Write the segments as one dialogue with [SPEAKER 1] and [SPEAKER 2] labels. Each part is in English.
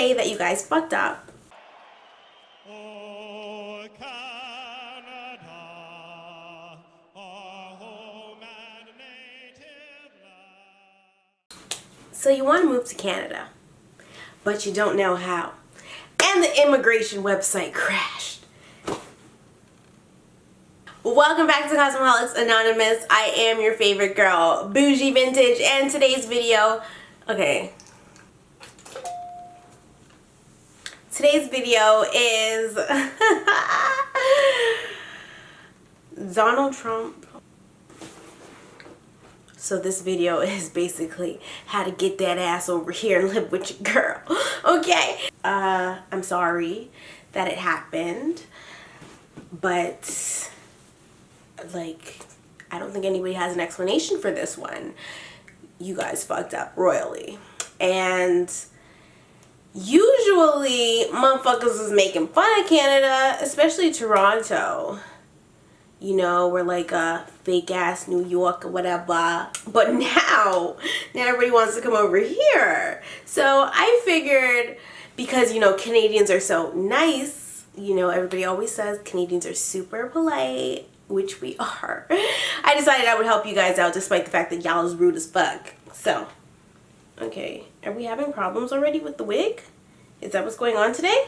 [SPEAKER 1] say that you guys fucked up.
[SPEAKER 2] Oh, Canada, our home and native land.
[SPEAKER 1] So you want to move to Canada, but you don't know how. And the immigration website crashed. Welcome back to Cosmoholics Anonymous. I am your favorite girl, Bougie Vintage, and today's video, today's video is Donald Trump. So this video is basically how to get that ass over here and live with your girl, okay? I'm sorry that it happened, but like, I don't think anybody has an explanation for this one. You guys fucked up royally. And usually motherfuckers is making fun of Canada, especially Toronto. You know, we're like a fake ass New York or whatever. But now everybody wants to come over here. So I figured, because, you know, Canadians are so nice, you know, everybody always says Canadians are super polite, which we are. I decided I would help you guys out despite the fact that y'all is rude as fuck. So, okay, are we having problems already with the wig? Is that what's going on today?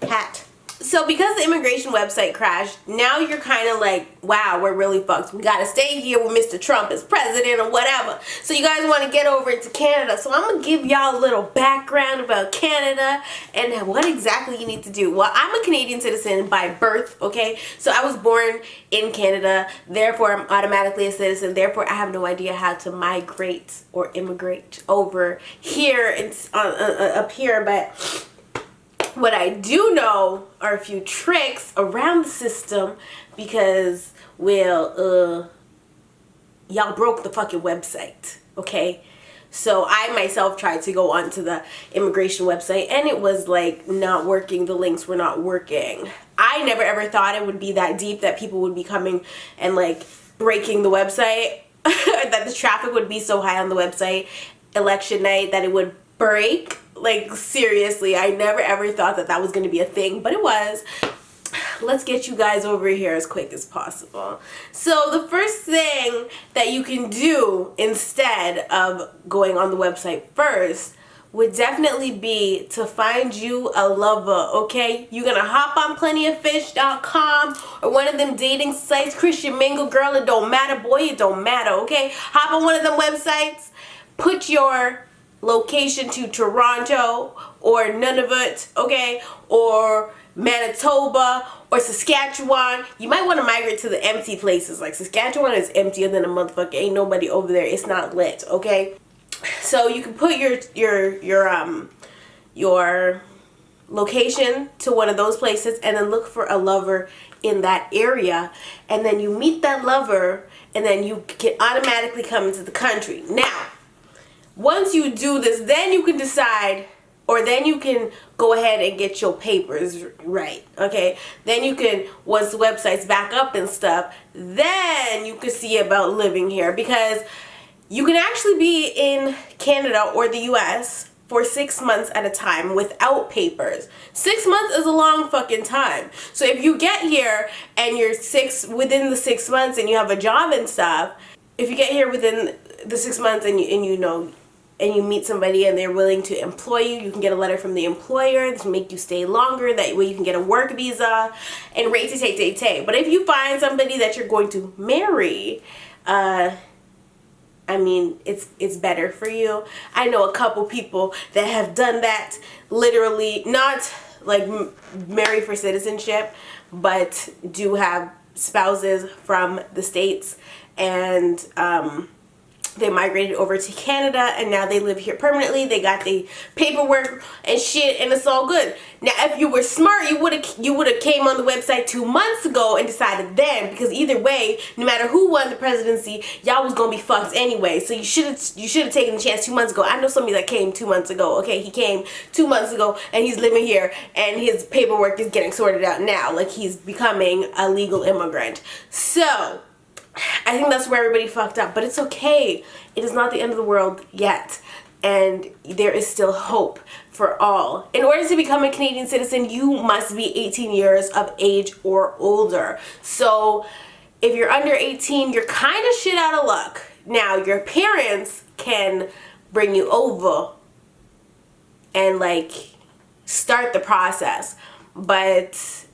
[SPEAKER 1] Hat. So because the immigration website crashed, now you're kind of like, wow, we're really fucked. We gotta stay here with Mr. Trump as president or whatever. So you guys want to get over into Canada. So I'm gonna give y'all a little background about Canada and what exactly you need to do. Well, I'm a Canadian citizen by birth, okay? So I was born in Canada, therefore I'm automatically a citizen. Therefore I have no idea how to migrate or immigrate over here and up here, but what I do know are a few tricks around the system because, well, y'all broke the fucking website, okay? So I myself tried to go onto the immigration website and it was like not working. The links were not working. I never ever thought it would be that deep that people would be coming and like breaking the website, that the traffic would be so high on the website election night that it would break. Like, seriously, I never ever thought that that was going to be a thing, but it was. Let's get you guys over here as quick as possible. So the first thing that you can do instead of going on the website first would definitely be to find you a lover, okay? You're going to hop on plentyoffish.com or one of them dating sites, Christian Mingle, girl, it don't matter, boy, it don't matter, okay? Hop on one of them websites, put your location to Toronto or Nunavut, okay, or Manitoba or Saskatchewan. You might want to migrate to the empty places. Like Saskatchewan is emptier than a motherfucker. Ain't nobody over there. It's not lit, okay? So you can put your location to one of those places and then look for a lover in that area, and then you meet that lover and then you can automatically come into the country. Now, once you do this, then you can decide, or then you can go ahead and get your papers right, okay? Then you can, once the website's back up and stuff, then you can see about living here, because you can actually be in Canada or the US for 6 months at a time without papers. 6 months is a long fucking time. So if you get here and you're within the 6 months and you have a job and stuff, if you get here within the 6 months and you meet somebody and they're willing to employ you, you can get a letter from the employer to make you stay longer. That way you can get a work visa and rate-tay-tay-tay. But if you find somebody that you're going to marry, I mean, it's better for you. I know a couple people that have done that, literally, not like marry for citizenship, but do have spouses from the States, and they migrated over to Canada and now they live here permanently. They got the paperwork and shit and it's all good. Now if you were smart, you would have came on the website 2 months ago and decided then, because either way, no matter who won the presidency, y'all was gonna be fucked anyway. So you should have taken the chance 2 months ago. I know somebody that came 2 months ago. Okay, he came 2 months ago and he's living here and his paperwork is getting sorted out now, like he's becoming a legal immigrant. So I think that's where everybody fucked up, but it's okay. It is not the end of the world yet. and there is still hope for all. In order to become a Canadian citizen, you must be 18 years of age or older. So if you're under 18, you're kind of shit out of luck. Now, your parents can bring you over and like start the process, but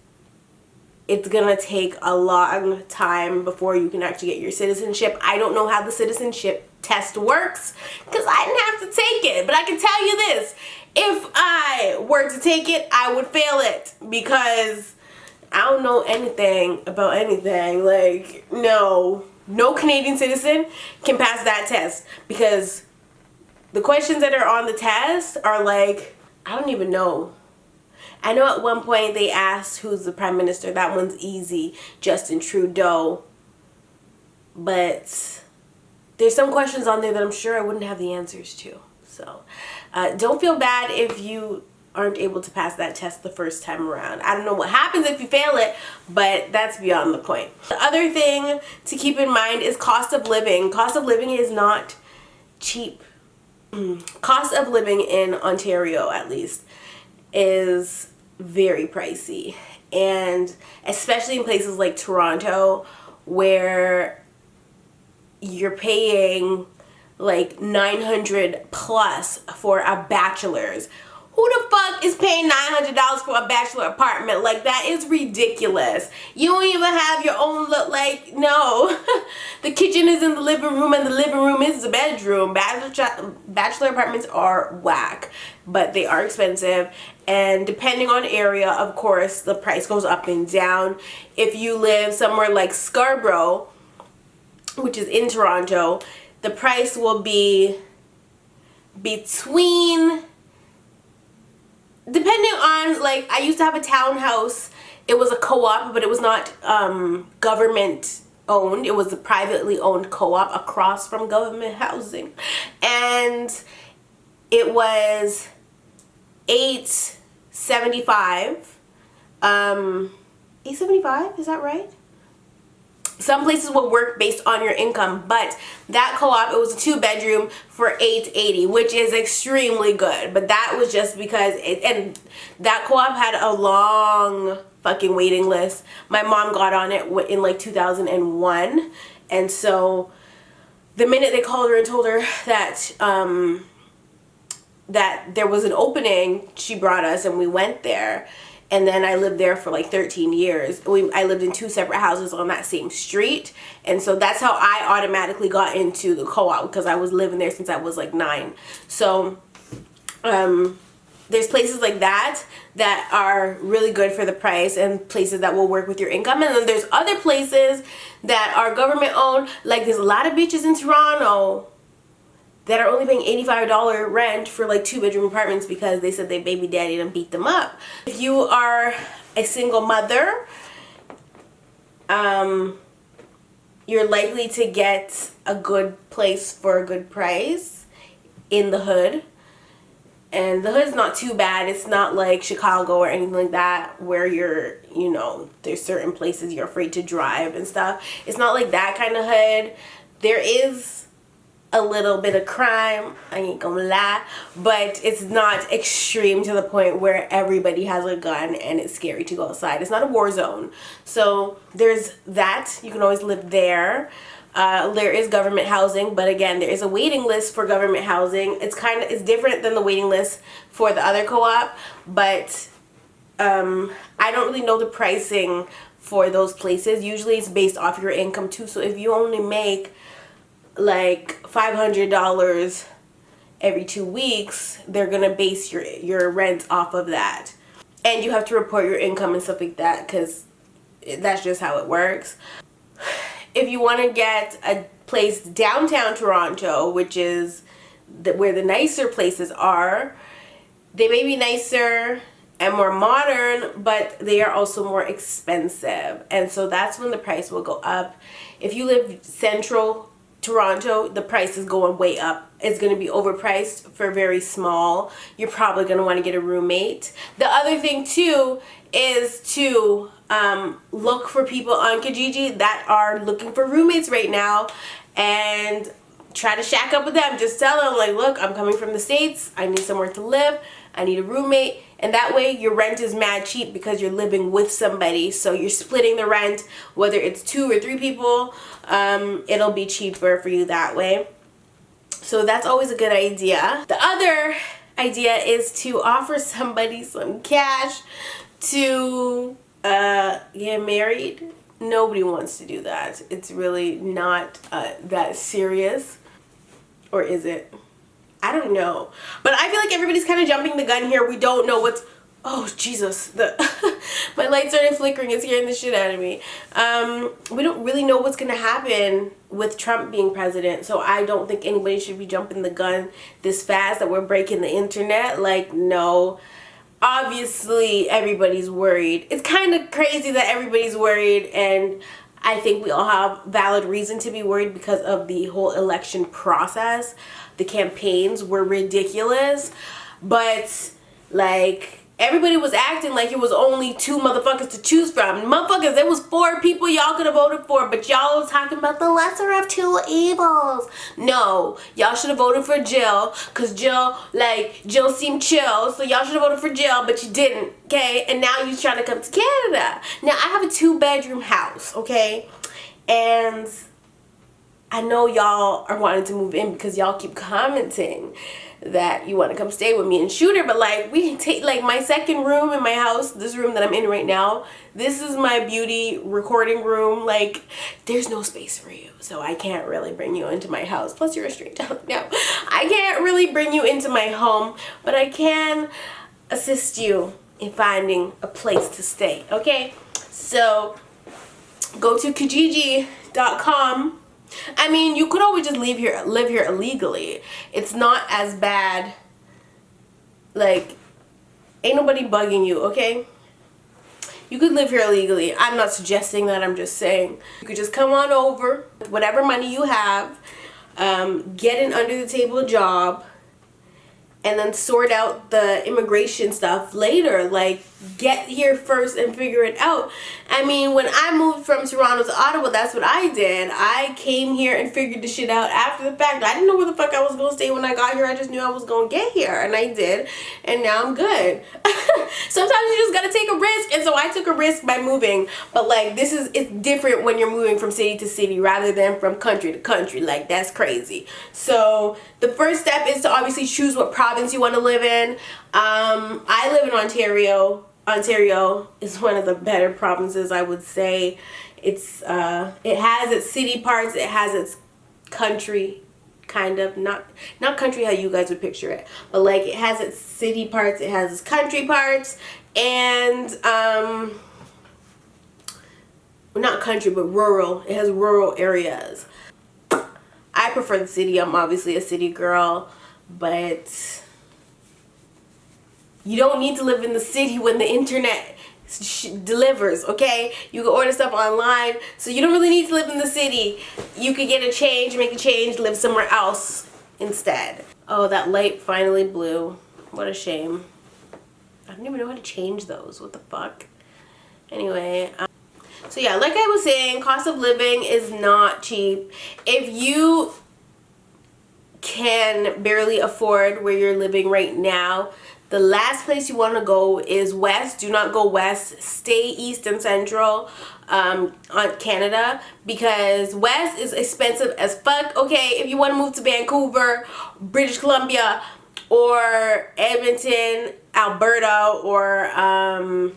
[SPEAKER 1] it's gonna take a long time before you can actually get your citizenship. I don't know how the citizenship test works because I didn't have to take it, but I can tell you this: if I were to take it, I would fail it because I don't know anything about anything. Like, no Canadian citizen can pass that test because the questions that are on the test are like, I don't even know. I know at one point they asked who's the prime minister. That one's easy, Justin Trudeau. But there's some questions on there that I'm sure I wouldn't have the answers to. So don't feel bad if you aren't able to pass that test the first time around. I don't know what happens if you fail it, but that's beyond the point. The other thing to keep in mind is cost of living. Cost of living is not cheap. Cost of living in Ontario, at least, is very pricey, and especially in places like Toronto where you're paying like $900 plus for a bachelor's. Who the fuck is paying $900 for a bachelor apartment? Like, that is ridiculous. You don't even have your own look. Like, no. The kitchen is in the living room and the living room is the bedroom. Bachelor apartments are whack, but they are expensive. And depending on area, of course, the price goes up and down. If you live somewhere like Scarborough, which is in Toronto, the price will be between, depending on, like, I used to have a townhouse. It was a co-op, but it was not government owned. It was a privately owned co-op across from government housing. And it was $875. $875, is that right? Some places will work based on your income, but that co-op, it was a 2-bedroom for $880, which is extremely good. But that was just because and that co-op had a long fucking waiting list. My mom got on it in like 2001, and so the minute they called her and told her that that there was an opening, she brought us and we went there. And then I lived there for like 13 years. I lived in 2 separate houses on that same street. And so that's how I automatically got into the co-op, because I was living there since I was like 9. So there's places like that that are really good for the price, and places that will work with your income. And then there's other places that are government owned. Like, there's a lot of bitches in Toronto that are only paying $85 rent for like 2-bedroom apartments because they said their baby daddy done beat them up. If you are a single mother, you're likely to get a good place for a good price in the hood. And the hood's not too bad. It's not like Chicago or anything like that where you're, you know, there's certain places you're afraid to drive and stuff. It's not like that kind of hood. There is a little bit of crime, I ain't gonna lie, but it's not extreme to the point where everybody has a gun and it's scary to go outside. It's not a war zone. So there's that. You can always live there. There is government housing, but again, there is a waiting list for government housing. It's different than the waiting list for the other co-op, but I don't really know the pricing for those places. Usually it's based off your income too. So if you only make like $500 every 2 weeks, they're gonna base your rent off of that, and you have to report your income and stuff like that, because that's just how it works. If you want to get a place downtown Toronto, which is where the nicer places are, they may be nicer and more modern, but they are also more expensive, and so that's when the price will go up. If you live central Toronto, the price is going way up. It's going to be overpriced for very small. You're probably going to want to get a roommate. The other thing too is to look for people on KIJIJI that are looking for roommates right now, and try to shack up with them. Just tell them, like, look, I'm coming from the States. I need somewhere to live. I need a roommate. And that way your rent is mad cheap because you're living with somebody. So you're splitting the rent, whether it's 2 or 3 people. It'll be cheaper for you that way. So that's always a good idea. The other idea is to offer somebody some cash to get married. Nobody wants to do that. It's really not that serious. Or is it? I don't know. But I feel like everybody's kind of jumping the gun here. We don't know what's... Oh, Jesus. My light started flickering. It's scaring the shit out of me. We don't really know what's going to happen with Trump being president. So I don't think anybody should be jumping the gun this fast that we're breaking the internet. Like, no. Obviously, everybody's worried. It's kind of crazy that everybody's worried, and I think we all have valid reason to be worried because of the whole election process. The campaigns were ridiculous, but like everybody was acting like it was only 2 motherfuckers to choose from. Motherfuckers, there was 4 people y'all could have voted for, but y'all was talking about the lesser of 2 evils. No, y'all should have voted for Jill, because Jill seemed chill, so y'all should have voted for Jill, but you didn't, okay? And now you're trying to come to Canada. Now, I have a 2-bedroom house, okay? And I know y'all are wanting to move in because y'all keep commenting that you want to come stay with me and shoot her, but like we can take like my second room in my house, this room that I'm in right now, this is my beauty recording room. Like there's no space for you, so I can't really bring you into my house. Plus you're a stranger. No, I can't really bring you into my home, but I can assist you in finding a place to stay. Okay, so go to KIJIJI.com. I mean, you could always just live here illegally. It's not as bad. Like, ain't nobody bugging you, okay? You could live here illegally. I'm not suggesting that, I'm just saying. You could just come on over, whatever money you have, get an under-the-table job, and then sort out the immigration stuff later. Like, get here first and figure it out. I mean, when I moved from Toronto to Ottawa, that's what I did. I came here and figured the shit out after the fact. I didn't know where the fuck I was going to stay when I got here. I just knew I was going to get here, and I did. And now I'm good. Sometimes you just got to take a risk, and so I took a risk by moving. But, like, it's different when you're moving from city to city rather than from country to country. Like, that's crazy. So, the first step is to obviously choose what province you want to live in. I live in Ontario. Ontario is one of the better provinces, I would say. It has its city parts, it has its country, kind of, not country how you guys would picture it, but like it has its city parts, it has its country parts, and not country but rural. It has rural areas. I prefer the city. I'm obviously a city girl, but you don't need to live in the city when the internet delivers, okay? You can order stuff online, so you don't really need to live in the city. You could get a change, make a change, live somewhere else instead. Oh, that light finally blew. What a shame. I don't even know how to change those. What the fuck? Anyway, so yeah, like I was saying, cost of living is not cheap. If you can barely afford where you're living right now, the last place you want to go is west. Do not go west. Stay east and central on Canada, because west is expensive as fuck. Okay, if you want to move to Vancouver, British Columbia, or Edmonton, Alberta, or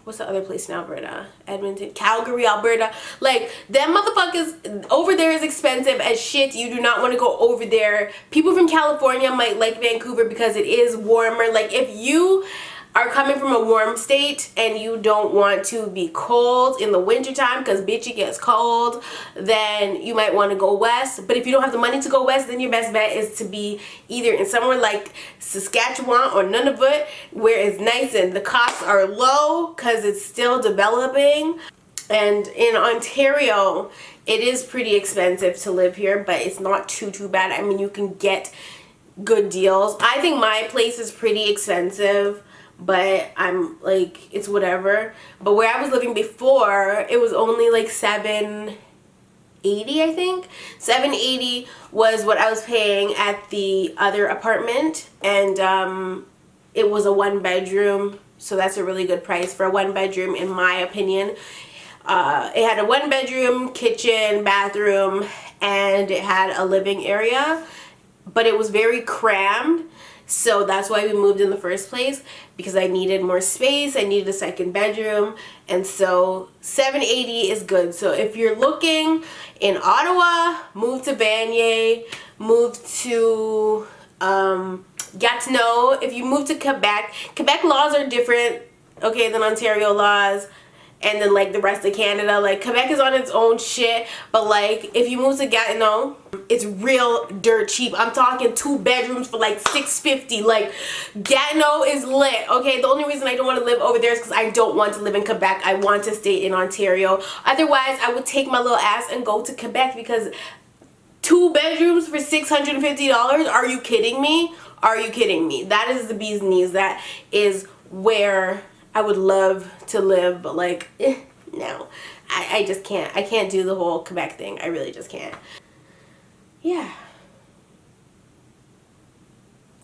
[SPEAKER 1] what's the other place in Alberta? Edmonton, Calgary, Alberta. Like, them motherfuckers over there is expensive as shit. You do not want to go over there. People from California might like Vancouver because it is warmer. Like, if you are coming from a warm state and you don't want to be cold in the wintertime, because bitch, it gets cold, then you might want to go west. But if you don't have the money to go west, then your best bet is to be either in somewhere like Saskatchewan or Nunavut, where it's nice and the costs are low because it's still developing. And in Ontario, it is pretty expensive to live here, but it's not too bad. I mean, you can get good deals. I think my place is pretty expensive, but I'm like, it's whatever. But where I was living before, it was only like $7 $780, I think. $780 was what I was paying at the other apartment, and it was a 1-bedroom, so that's a really good price for a 1-bedroom in my opinion. It had a 1-bedroom, kitchen, bathroom, and it had a living area, but it was very crammed. So that's why we moved in the first place, because I needed more space. I needed a second bedroom, and so $780 is good. So if you're looking in Ottawa, move to Vanier, move to Gatineau. If you move to Quebec, Quebec laws are different, okay, than Ontario laws. And then like the rest of Canada, like Quebec is on its own shit, but like if you move to Gatineau, it's real dirt cheap. I'm talking 2 bedrooms for like $650. Like Gatineau is lit, okay? The only reason I don't want to live over there is because I don't want to live in Quebec. I want to stay in Ontario. Otherwise, I would take my little ass and go to Quebec, because 2 bedrooms for $650? Are you kidding me? Are you kidding me? That is the bee's knees. That is where I would love to live, but like, no. I just can't. I can't do the whole Quebec thing. I really just can't. Yeah.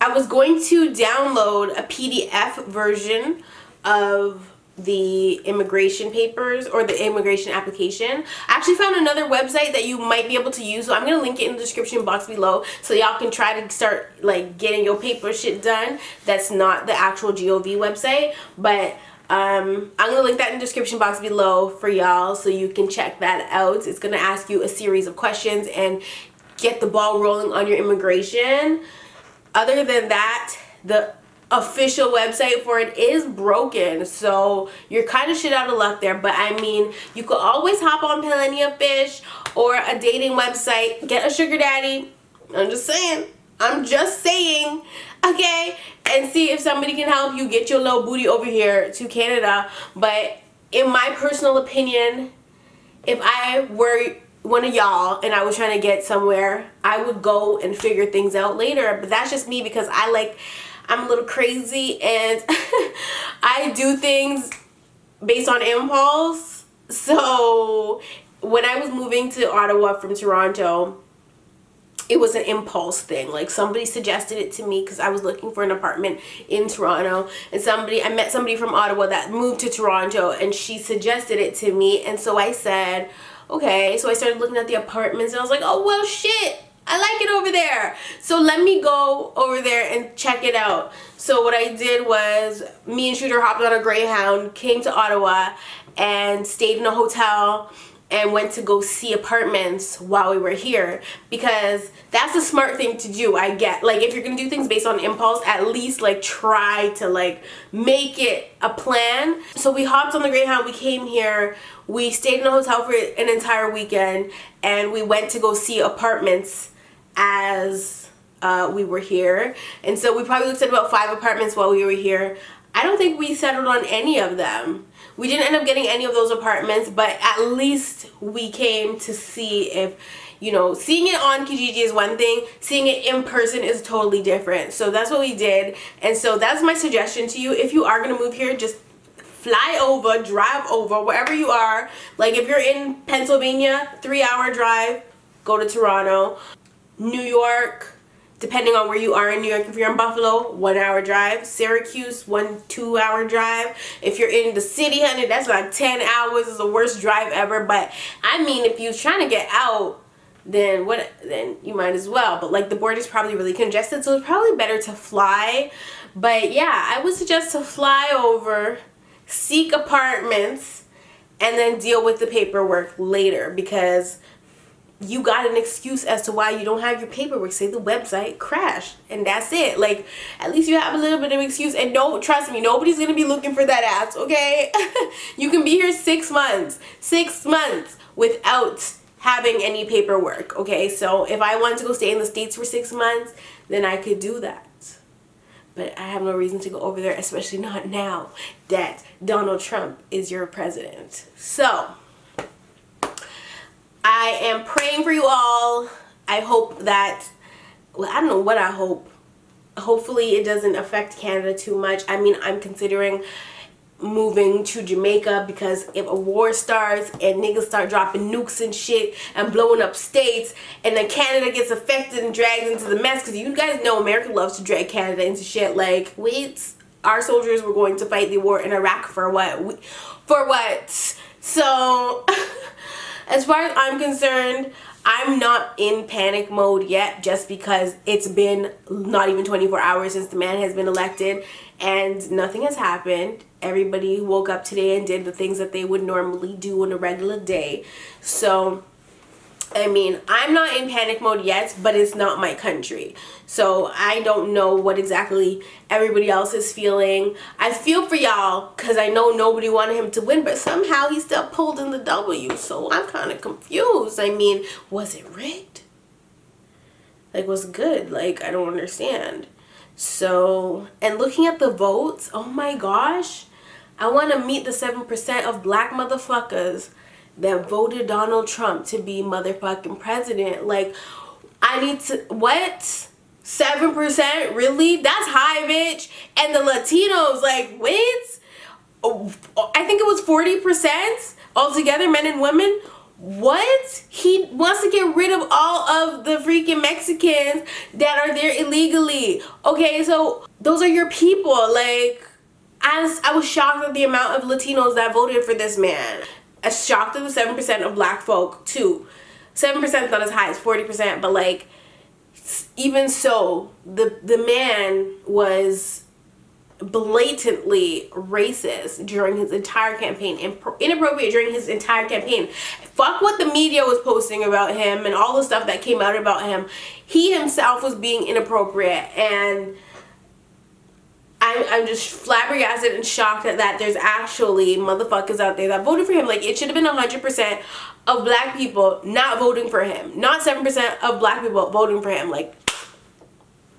[SPEAKER 1] I was going to download a PDF version of the immigration papers or the immigration application. I actually found another website that you might be able to use, so I'm gonna link it in the description box below so y'all can try to start like getting your paper shit done. That's not the actual GOV website, but I'm gonna link that in the description box below for y'all so you can check that out. It's gonna ask you a series of questions and get the ball rolling on your immigration. Other than that, the official website for it is broken, so you're kind of shit out of luck there. But I mean, you could always hop on Plenty of Fish or a dating website, get a sugar daddy. I'm just saying, okay, and see if somebody can help you get your little booty over here to Canada. But in my personal opinion, if I were one of y'all and I was trying to get somewhere, I would go and figure things out later. But that's just me, because I'm a little crazy and I do things based on impulse. So when I was moving to Ottawa from Toronto, it was an impulse thing. Like somebody suggested it to me because I was looking for an apartment in Toronto, and I met somebody from Ottawa that moved to Toronto, and she suggested it to me, and so I said, okay. So I started looking at the apartments, and I was like, oh well shit, I like it over there, so let me go over there and check it out. So what I did was, me and Shooter hopped on a Greyhound, came to Ottawa, and stayed in a hotel and went to go see apartments while we were here, because that's a smart thing to do. I get, like, if you're gonna do things based on impulse, at least like try to like make it a plan. So we hopped on the Greyhound, we came here, we stayed in a hotel for an entire weekend, and we went to go see apartments as we were here. And so we probably looked at about 5 apartments while we were here. I don't think we settled on any of them. We didn't end up getting any of those apartments, but at least we came to see if, you know, seeing it on KIJIJI is one thing, seeing it in person is totally different. So that's what we did, and so that's my suggestion to you. If you are going to move here, just fly over, drive over, wherever you are. Like if you're in Pennsylvania, 3-hour drive, go to Toronto. New York, depending on where you are in New York, if you're in Buffalo, 1-hour drive. Syracuse, 1-2-hour drive. If you're in the city, honey, that's like 10 hours. Is the worst drive ever. But I mean, if you're trying to get out, then you might as well. But like the border's probably really congested, so it's probably better to fly. But yeah, I would suggest to fly over, seek apartments, and then deal with the paperwork later, because you got an excuse as to why you don't have your paperwork. Say the website crashed, and that's it. Like, at least you have a little bit of excuse. And don't, trust me, nobody's gonna be looking for that ass, okay? You can be here 6 months without having any paperwork, okay? So if I wanted to go stay in the States for 6 months, then I could do that. But I have no reason to go over there, especially not now that Donald Trump is your president. So I am praying for you all. I hope that, well, I don't know what I hope. Hopefully it doesn't affect Canada too much. I mean, I'm considering moving to Jamaica because if a war starts and niggas start dropping nukes and shit and blowing up states, and then Canada gets affected and dragged into the mess, because you guys know America loves to drag Canada into shit. Like, wait, our soldiers were going to fight the war in Iraq for what? For what? So, as far as I'm concerned, I'm not in panic mode yet, just because it's been not even 24 hours since the man has been elected and nothing has happened. Everybody woke up today and did the things that they would normally do on a regular day. So, I mean, I'm not in panic mode yet, but it's not my country. So I don't know what exactly everybody else is feeling. I feel for y'all because I know nobody wanted him to win, but somehow he still pulled in the W. So I'm kind of confused. I mean, was it rigged? Like, what's good? Like, I don't understand. So, and looking at the votes, oh my gosh, I want to meet the 7% of black motherfuckers that voted Donald Trump to be motherfucking president. Like, I need to, what? 7%? Really? That's high, bitch. And the Latinos, like, wait? Oh, I think it was 40% altogether, men and women. What? He wants to get rid of all of the freaking Mexicans that are there illegally. Okay, so those are your people. Like, I was shocked at the amount of Latinos that voted for this man. I was shocked at the 7% of black folk too. 7% is not as high as 40%, but like, even so, the man was blatantly racist during his entire campaign, inappropriate during his entire campaign. Fuck what the media was posting about him and all the stuff that came out about him. He himself was being inappropriate, and I'm just flabbergasted and shocked that there's actually motherfuckers out there that voted for him. Like, it should have been 100% of black people not voting for him, not 7% of black people voting for him. Like,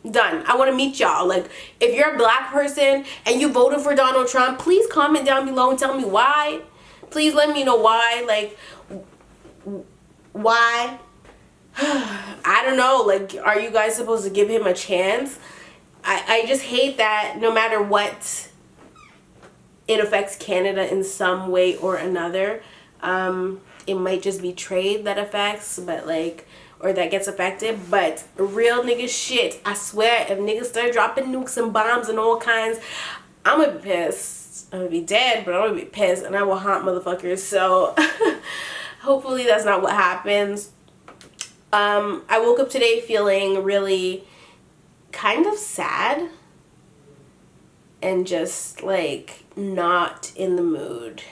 [SPEAKER 1] done. I want to meet y'all. Like, if you're a black person and you voted for Donald Trump, please comment down below and tell me why. Please let me know why. Like, why? I don't know. Like, are you guys supposed to give him a chance? I just hate that no matter what, it affects Canada in some way or another. It might just be trade that affects, but like, or that gets affected, but real nigga shit, I swear, if niggas start dropping nukes and bombs and all kinds, I'm gonna be pissed. I'm gonna be dead, but I'm gonna be pissed, and I will haunt motherfuckers. So hopefully that's not what happens. I woke up today feeling really kind of sad and just like not in the mood,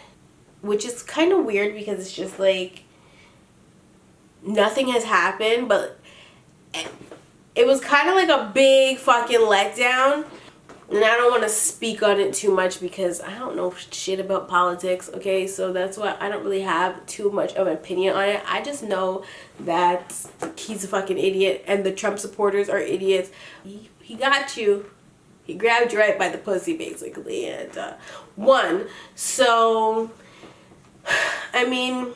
[SPEAKER 1] which is kind of weird because it's just like nothing has happened, but it was kind of like a big fucking letdown. And I don't want to speak on it too much because I don't know shit about politics, okay? So that's why I don't really have too much of an opinion on it. I just know that he's a fucking idiot and the Trump supporters are idiots. He got you. He grabbed you right by the pussy, basically, and won. So, I mean,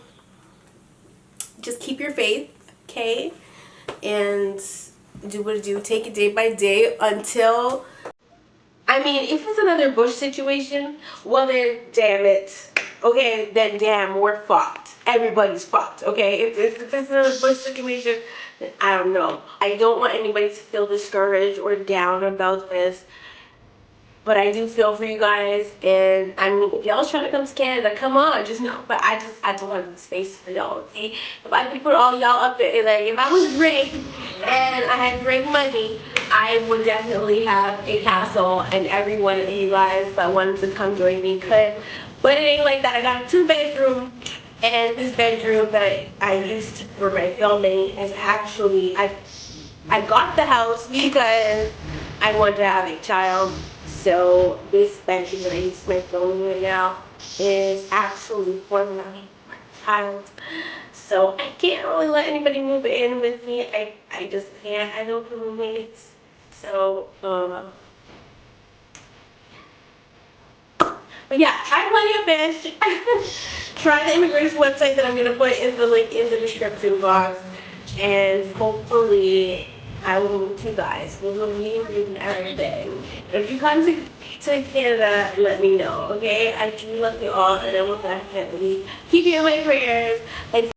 [SPEAKER 1] just keep your faith, okay? And do what it do. Take it day by day until... I mean, if it's another Bush situation, well then, damn it. Okay, then damn, we're fucked. Everybody's fucked, okay? If it's another Bush situation, then I don't know. I don't want anybody to feel discouraged or down about this. But I do feel for you guys, and I mean, if y'all trying to come to Canada, come on, just know. But I don't have the space for y'all. See, if I could put all y'all up there, like if I was rich and I had great money, I would definitely have a castle, and every one of you guys that wanted to come join me could. But it ain't like that. I got a 2-bedroom, and this bedroom that I used for my filming is actually I got the house because I wanted to have a child. So this bedroom that I use my phone right now is actually for my child. So I can't really let anybody move in with me. I just can't. I don't have roommates. So but yeah, try Plenty of Fish. Try the Immigrating website that I'm gonna put in the link in the description box, and hopefully I will meet you guys. We will meet and everything. If you come to Canada, let me know, okay? I do love you all, and I will definitely keep you in my prayers. Like,